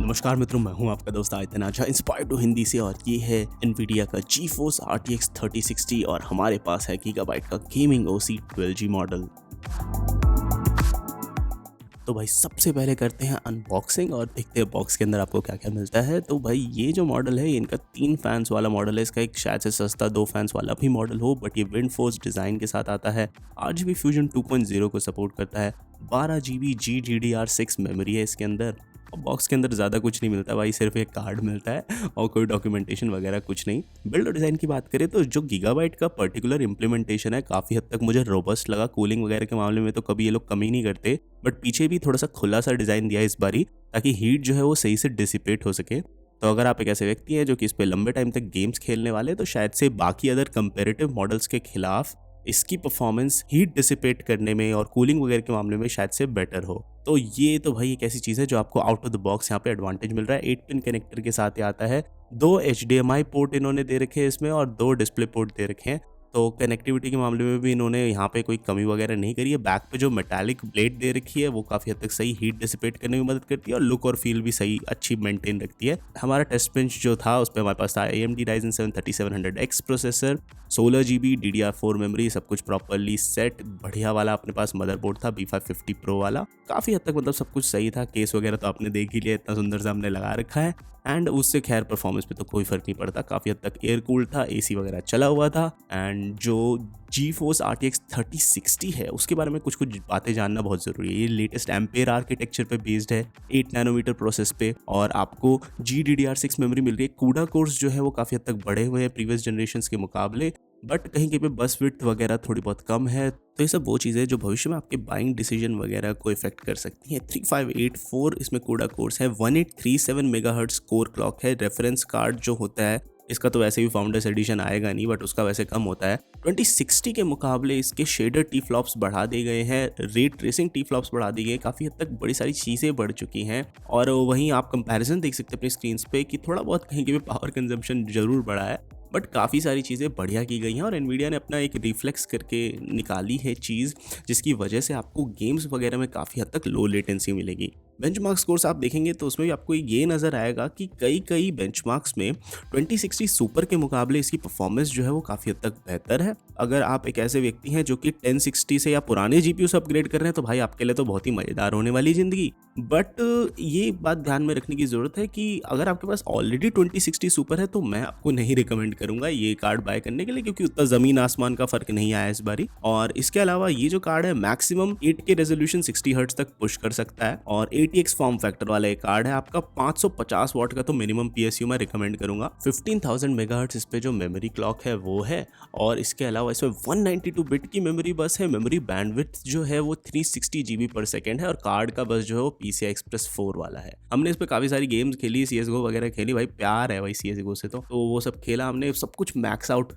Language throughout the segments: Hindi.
नमस्कार मित्रों, मैं हूं आपका दोस्त आयतन आजा इंस्पायर्ड टू हिंदी से। और ये है एनवीडिया का GeForce RTX 3060 और हमारे पास है गीगाबाइट का गेमिंग OC 12G मॉडल। तो भाई सबसे पहले करते हैं अनबॉक्सिंग और देखते हैं बॉक्स के अंदर आपको क्या क्या मिलता है। तो भाई ये जो मॉडल है, इनका 3 फैंस वाला मॉडल है। इसका एक शायद से सस्ता 2 फैंस वाला भी मॉडल हो, बट ये विंड फोर्स डिज़ाइन के साथ आता है। 8GB फ्यूजन 2.0 को सपोर्ट करता है। 12GB GDDR6 मेमोरी है इसके अंदर। और बॉक्स के अंदर ज़्यादा कुछ नहीं मिलता भाई, सिर्फ एक कार्ड मिलता है और कोई डॉक्यूमेंटेशन वगैरह कुछ नहीं। बिल्ड और डिज़ाइन की बात करें तो जो गीगाबाइट का पर्टिकुलर इंप्लीमेंटेशन है, काफ़ी हद तक मुझे रोबस्ट लगा। कूलिंग वगैरह के मामले में तो कभी ये लोग कमी नहीं करते, बट पीछे भी थोड़ा सा खुला सा डिज़ाइन दिया है इस बारी, ताकि हीट जो है वो सही से डिसिपेट हो सके। तो अगर आप एक ऐसे व्यक्ति हैं जो कि इस पे लंबे टाइम तक गेम्स खेलने वाले, तो शायद से बाकी अदर कंपेरेटिव मॉडल्स के खिलाफ इसकी परफॉर्मेंस हीट डिसिपेट करने में और कूलिंग वगैरह के मामले में शायद से बेटर हो। तो ये तो भाई एक ऐसी चीज़ है जो आपको आउट ऑफ द बॉक्स यहाँ पे एडवांटेज मिल रहा है। 8 पिन कनेक्टर के साथ ये आता है। 2 HDMI पोर्ट इन्होंने दे रखे हैं इसमें और 2 डिस्प्ले पोर्ट दे रखे हैं। तो कनेक्टिविटी के मामले में भी इन्होंने यहाँ पे कोई कमी वगैरह नहीं करी है। बैक पे जो मेटालिक प्लेट दे रखी है वो काफ़ी हद तक सही हीट डिसिपेट करने में मदद करती है और लुक और फील भी सही अच्छी मेंटेन रखती है। हमारा टेस्ट बेंच जो था उस पर हमारे पास था AMD Ryzen 7 3700X processor, 16GB DDR4 memory, सब कुछ प्रॉपरली सेट। बढ़िया वाला अपने पास मदरबोर्ड था B550 Pro वाला। काफ़ी हद तक मतलब सब कुछ सही था। केस वगैरह तो आपने देख ही लिया, इतना सुंदर सा हमने लगा रखा है। एंड उससे खैर परफॉर्मेंस पे तो कोई फ़र्क नहीं पड़ता। काफ़ी हद तक एयर कूल्ड था, AC वगैरह चला हुआ था। एंड जो GeForce RTX 3060 है उसके बारे में कुछ बातें जानना बहुत ज़रूरी है। ये लेटेस्ट एम्पेयर आर्किटेक्चर पे बेस्ड है, 8 नैनोमीटर प्रोसेस पे, और आपको GDDR6 मेमोरी मिल रही है। कूडा कोर्स जो है वो काफ़ी हद तक बढ़े हुए हैं प्रीवियस जनरेशन के मुकाबले, बट कहीं कहीं पे बस विड्थ वगैरह थोड़ी बहुत कम है। तो ये सब वो चीज़ें जो भविष्य में आपके बाइंग डिसीजन वगैरह को इफेक्ट कर सकती हैं। 3584 इसमें कूडा कोर्स है। 1837 मेगाहर्ट्ज कोर क्लॉक है। रेफरेंस कार्ड जो होता है इसका तो वैसे भी फाउंडर्स एडिशन आएगा नहीं, बट उसका वैसे कम होता है। 2060 के मुकाबले इसके शेडर टी फ्लॉप्स बढ़ा दिए गए हैं, रे ट्रेसिंग टी फ्लॉप्स बढ़ा दी गई। काफ़ी हद तक बड़ी सारी चीज़ें बढ़ चुकी हैं। और वहीं आप कंपैरिजन देख सकते हैं अपनी स्क्रीन पे कि थोड़ा बहुत कहीं के भी पावर कंजम्पशन जरूर बढ़ा है, बट काफ़ी सारी चीज़ें बढ़िया की गई हैं। और एनवीडिया ने अपना एक रिफ्लेक्स करके निकाली है चीज़, जिसकी वजह से आपको गेम्स वगैरह में काफ़ी हद तक लो लेटेंसी मिलेगी। बेंचमार्क स्कोर्स आप देखेंगे तो उसमें भी आपको ये नज़र आएगा कि कई बेंचमार्क्स में 2060 सुपर के मुकाबले इसकी परफॉर्मेंस जो है वो काफ़ी हद तक बेहतर है। अगर आप एक ऐसे व्यक्ति हैं जो कि 1060 से या पुराने GPU से अपग्रेड कर रहे हैं, तो भाई आपके लिए तो बहुत ही मज़ेदार होने वाली ज़िंदगी। बट ये बात ध्यान में रखने की ज़रूरत है कि अगर आपके पास ऑलरेडी 2060 सुपर है तो मैं आपको नहीं रिकमेंड करूंगा ये कार्ड बाय करने के लिए, क्योंकि उतना ज़मीन आसमान का फ़र्क नहीं आया इस बारी। और इसके अलावा ये जो कार्ड है मैक्सिमम 8K रेजोल्यूशन 60 हर्ट्ज तक पुश कर सकता है और ATX फॉर्म फैक्टर वाला एक कार्ड है आपका। 550 वॉट का तो मिनिमम PSU मैं रिकमेंड करूंगा। 15000 मेगाहर्ट्ज इस पे जो मेमोरी क्लॉक है वो है। और इसके अलावा इसमें 192 बिट की मेमोरी बस है। मेमोरी बैंडविड्थ जो है वो 360 GB पर सेकेंड है। और कार्ड का बस जो है वो PCI Express 4 वाला है। हमने इस पे काफ़ी सारी गेम्स खेली, CSGO वगैरह खेली। भाई प्यार है भाई CSGO से, तो वो सब खेला हमने। सब कुछ मैक्स आउट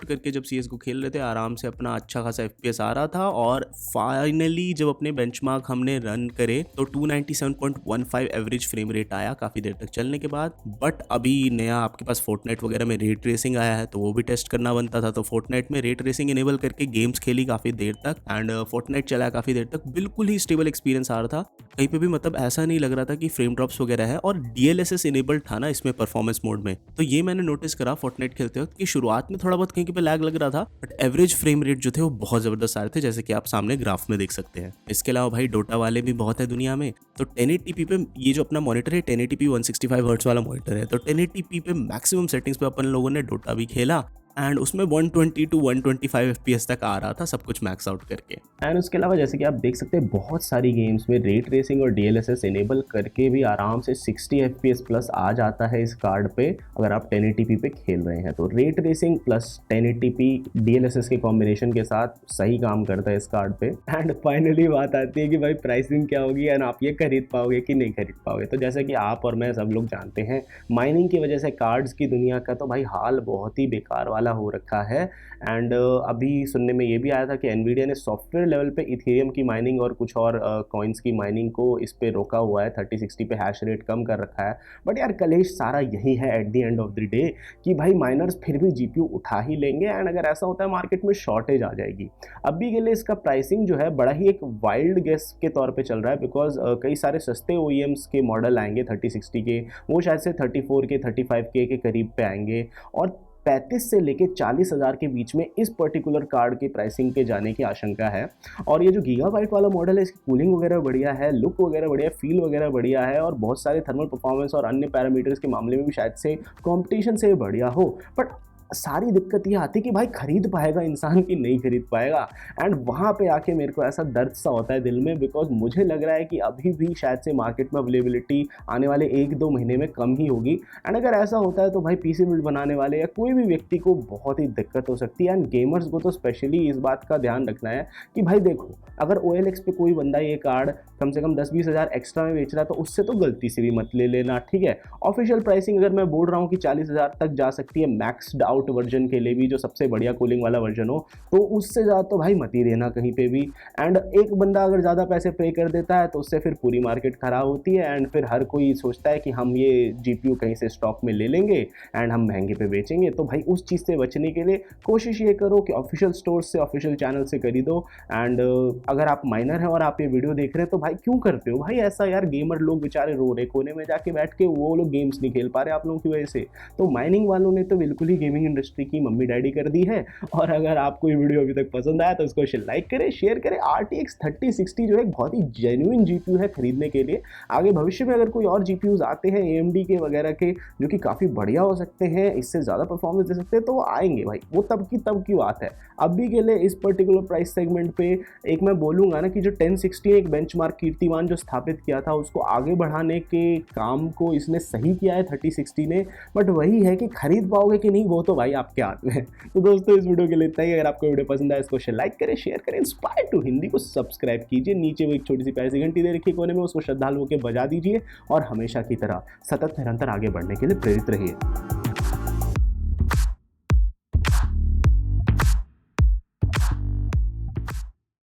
करके जब CSGO खेल रहे थे, आराम से अपना अच्छा खासा FPS आ रहा था। और फाइनली जब अपने बेंचमार्क हमने रन करे तो 297.15 एवरेज फ्रेम रेट आया काफ़ी देर तक चलने के बाद। बट अभी नया आपके पास फोर्टनाइट वगैरह में रे ट्रेसिंग आया है, तो वो भी टेस्ट करना बनता था। तो फोर्टनाइट में रे ट्रेसिंग इनेबल करके गेम्स खेली काफ़ी देर तक, एंड फोर्टनाइट चला काफ़ी देर तक। बिल्कुल ही स्टेबल एक्सपीरियंस आ रहा था, कहीं पे भी मतलब ऐसा नहीं लग रहा था कि फ्रेम ड्रॉप्स वगैरह है। और DLSS इनेबल्ड था ना इसमें परफॉर्मेंस मोड में, तो ये मैंने नोटिस करा फोर्टनाइट खेलते वक्त कि शुरुआत में थोड़ा बहुत कहीं पे लैग लग रहा था, बट एवरेज फ्रेम रेट जो थे वो बहुत ज़बरदस्त आ रहे थे, जैसे कि आप सामने ग्राफ में देख सकते हैं। इसके अलावा भाई डोटा वाले भी बहुत है दुनिया में। तो 1080p पे ये जो अपना मॉनिटर है 1080p 165 हर्ट्ज वाला मॉनिटर है। तो 1080p पे मैक्सिमम सेटिंग्स पे अपन लोगों ने डोटा भी खेला, एंड उसमें 120 to 125 FPS तक आ रहा था, सब कुछ मैक्स आउट करके। एंड उसके अलावा जैसे कि आप देख सकते हैं बहुत सारी गेम्स में रे ट्रेसिंग और DLSS इनेबल करके भी आराम से 60 FPS प्लस आ जाता है इस कार्ड पे, अगर आप 1080p पे खेल रहे हैं तो। Ray tracing plus 1080p DLSS के कॉम्बिनेशन के साथ सही काम करता है इस कार्ड पे। एंड फाइनली बात आती है कि भाई प्राइसिंग क्या होगी एंड आप ये खरीद पाओगे कि नहीं खरीद पाओगे। तो जैसे कि आप और मैं सब लोग जानते हैं, माइनिंग की वजह से कार्ड्स की दुनिया का तो भाई हाल बहुत ही बेकार वाला वाला हो रखा है। एंड अभी सुनने में ये भी आया था कि एनवीडिया ने सॉफ्टवेयर लेवल पे इथेरियम की माइनिंग और कुछ और कॉइन्स की माइनिंग को इस पे रोका हुआ है, 3060 पे हैश रेट कम कर रखा है। बट यार कलेश सारा यही है at the end of the day कि भाई माइनर्स फिर भी जीपीयू उठा ही लेंगे, एंड अगर ऐसा होता है मार्केट में शॉर्टेज आ जाएगी। अभी के लिए इसका प्राइसिंग जो है बड़ा ही एक वाइल्ड गेस के तौर पे चल रहा है, बिकॉज कई सारे सस्ते OEMs के मॉडल आएंगे 3060 के, वो शायद से 34 के 35K के करीब पे आएंगे, और 35 से लेके 40,000 के बीच में इस पर्टिकुलर कार्ड की प्राइसिंग पे जाने की आशंका है। और ये जो गीगाबाइट वाला मॉडल है, इसकी कूलिंग वगैरह बढ़िया है, लुक वगैरह बढ़िया, फील वगैरह बढ़िया है, और बहुत सारे थर्मल परफॉर्मेंस और अन्य पैरामीटर्स के मामले में भी शायद से कंपटीशन से बढ़िया हो। बट सारी दिक्कत ये आती है कि भाई खरीद पाएगा इंसान कि नहीं खरीद पाएगा, एंड वहाँ पे आके मेरे को ऐसा दर्द सा होता है दिल में, बिकॉज मुझे लग रहा है कि अभी भी शायद से मार्केट में अवेलेबिलिटी आने वाले 1-2 महीने में कम ही होगी। एंड अगर ऐसा होता है तो भाई पीसी बिल्ड बनाने वाले या कोई भी व्यक्ति को बहुत ही दिक्कत हो सकती है। एंड गेमर्स को तो स्पेशली इस बात का ध्यान रखना है कि भाई देखो, अगर OLX पे कोई बंदा ये कार्ड कम से कम 10-20 हज़ार एक्स्ट्रा में बेच रहा है तो उससे तो गलती से भी मत ले लेना, ठीक है। ऑफिशियल प्राइसिंग अगर मैं बोल रहा हूँ कि 40,000 तक जा सकती है मैक्सड आउट वर्जन के लिए भी, जो सबसे बढ़िया कूलिंग वाला वर्जन हो, तो उससे ज़्यादा तो भाई मत ही देना कहीं पे भी। एंड एक बंदा अगर ज़्यादा पैसे पे कर देता है तो उससे फिर पूरी मार्केट ख़राब होती है, एंड फिर हर कोई सोचता है कि हम ये GPU कहीं से स्टॉक में ले लेंगे एंड हम महंगे पे बेचेंगे। तो भाई उस चीज़ से बचने के लिए कोशिश ये करो कि ऑफिशियल स्टोर से, ऑफिशियल चैनल से खरीदो। एंड अगर आप माइनर हैं और आप ये वीडियो देख रहे हैं तो भाई क्यों करते हो भाई ऐसा यार, गेमर लोग बेचारे रो रहे कोने में जाके बैठ के, वो लोग गेम्स नहीं खेल पा रहे आप लोगों की वजह से। तो माइनिंग वालों ने तो बिल्कुल ही गेमिंग इंडस्ट्री की मम्मी डैडी कर दी है। और अगर आपको ये वीडियो अभी तक पसंद आया तो इसको लाइक करें, शेयर करें। RTX 3060 जो है एक बहुत ही जेन्युइन GPU है खरीदने के लिए। आगे भविष्य में अगर कोई और GPUs आते हैं AMD के वगैरह के जो कि काफ़ी बढ़िया हो सकते हैं, इससे ज़्यादा परफॉर्मेंस दे सकते हैं, तो वो आएंगे भाई, वो तब की बात है। अभी के लिए इस पर्टिकुलर प्राइस सेगमेंट पे एक मैं बोलूँगा ना कि जो 1060 एक बेंचमार्क कीर्तिमान जो स्थापित किया था, उसको आगे बढ़ाने के काम को इसने सही किया है 3060 ने। बट वही है कि खरीद पाओगे कि नहीं वो तो भाई आपके हाथ में है। तो दोस्तों इस वीडियो के लिए इतना ही। अगर आपको वीडियो पसंद आया इसको लाइक करें, शेयर करें। इंस्पायर टू हिंदी को सब्सक्राइब कीजिए, नीचे वो एक छोटी सी प्यारी सी घंटी दे रखी कोने में, उसको श्रद्धालुओं के बजा दीजिए, और हमेशा की तरह सतत निरंतर आगे बढ़ने के लिए प्रेरित रहिए।